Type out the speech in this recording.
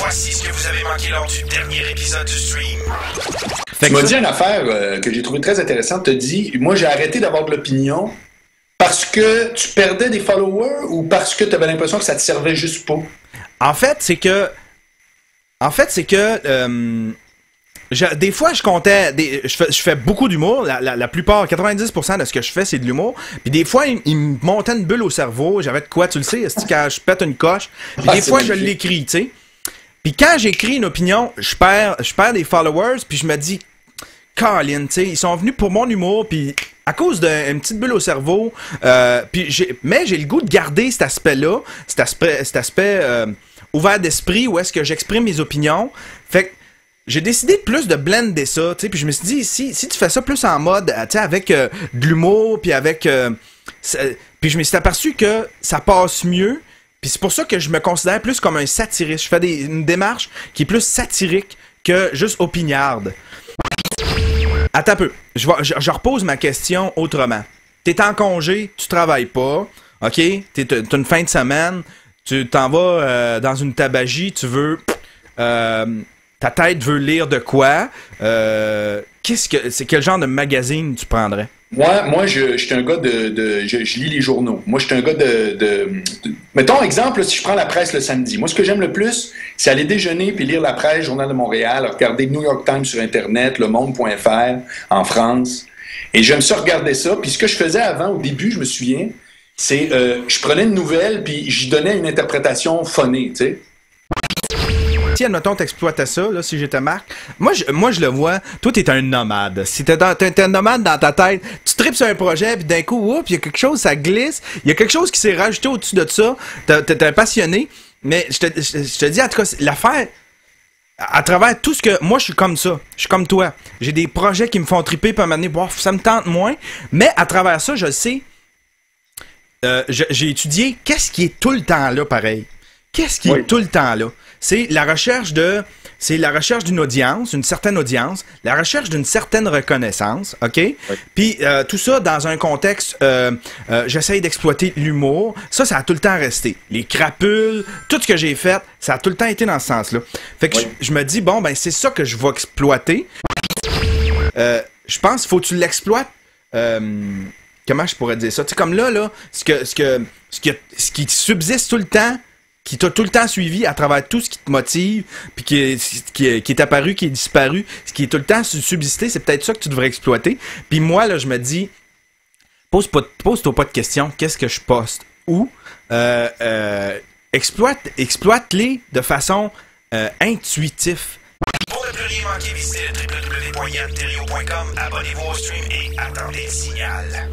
Voici ce que vous avez manqué lors du dernier épisode du stream. Tu m'as dit une affaire que j'ai trouvée très intéressante. Tu as dit, moi j'ai arrêté d'avoir de l'opinion parce que tu perdais des followers ou parce que tu avais l'impression que ça te servait juste pas? En fait, c'est que des fois, je comptais. Je fais beaucoup d'humour. La plupart, 90% de ce que je fais, c'est de l'humour. Puis des fois, il me montait une bulle au cerveau. J'avais de quoi, tu le sais, c'est quand je pète une coche. Puis des fois, je l'écris, tu sais. Puis quand j'écris une opinion, je perds des followers. Puis je me dis, Colin, tu sais, ils sont venus pour mon humour. Puis à cause d'une petite bulle au cerveau. Mais j'ai le goût de garder cet aspect-là. Cet aspect ouvert d'esprit où est-ce que j'exprime mes opinions. Fait que j'ai décidé plus de blender ça, tu sais, puis je me suis dit, si tu fais ça plus en mode, tu sais, avec de l'humour, puis avec... puis je me suis aperçu que ça passe mieux, puis c'est pour ça que je me considère plus comme un satiriste. Je fais une démarche qui est plus satirique que juste opiniarde. Attends un peu, je repose ma question autrement. T'es en congé, tu travailles pas, ok? T'as une fin de semaine, tu t'en vas dans une tabagie, tu veux... ta tête veut lire de quoi? C'est quel genre de magazine tu prendrais? Moi, je suis un gars je lis les journaux. Moi, je suis un gars mettons, exemple, si je prends la presse le samedi. Moi, ce que j'aime le plus, c'est aller déjeuner puis lire la presse, Journal de Montréal, regarder New York Times sur Internet, lemonde.fr en France. Et j'aime ça regarder ça. Puis ce que je faisais avant, au début, je me souviens, c'est je prenais une nouvelle puis j'y donnais une interprétation phonée, tu sais. Si, admettons, t'exploitais ça, là, si j'étais Marc, moi, je le vois, toi, t'es un nomade. Si t'es un nomade dans ta tête, tu tripes sur un projet, puis d'un coup, oups, il y a quelque chose, ça glisse, il y a quelque chose qui s'est rajouté au-dessus de ça, t'es un passionné, mais je te dis, en tout cas, l'affaire, à travers tout ce que... Moi, je suis comme ça, je suis comme toi. J'ai des projets qui me font triper, puis à un moment donné, bof, ça me tente moins, mais à travers ça, je sais, j'ai étudié qu'est-ce qui est tout le temps là, pareil. Qu'est-ce qui est tout le temps là? C'est la recherche d'une audience, une certaine audience, la recherche d'une certaine reconnaissance, OK? Oui. Puis tout ça dans un contexte, j'essaye d'exploiter l'humour. Ça a tout le temps resté. Les crapules, tout ce que j'ai fait, ça a tout le temps été dans ce sens-là. Fait que je me dis, bon, ben c'est ça que je vais exploiter. Je pense qu'il faut que tu l'exploites. Comment je pourrais dire ça? Tu sais, comme là, ce qui subsiste tout le temps, qui t'a tout le temps suivi à travers tout ce qui te motive, puis qui est apparu, qui est disparu, ce qui est tout le temps subsisté, c'est peut-être ça que tu devrais exploiter. Puis moi, là, je me dis, pose-toi pas de questions, qu'est-ce que je poste? Où? Exploite-les de façon intuitive. Pour ne plus rien manquer, visitez le www.yanterrio.com, abonnez-vous au stream et attendez le signal.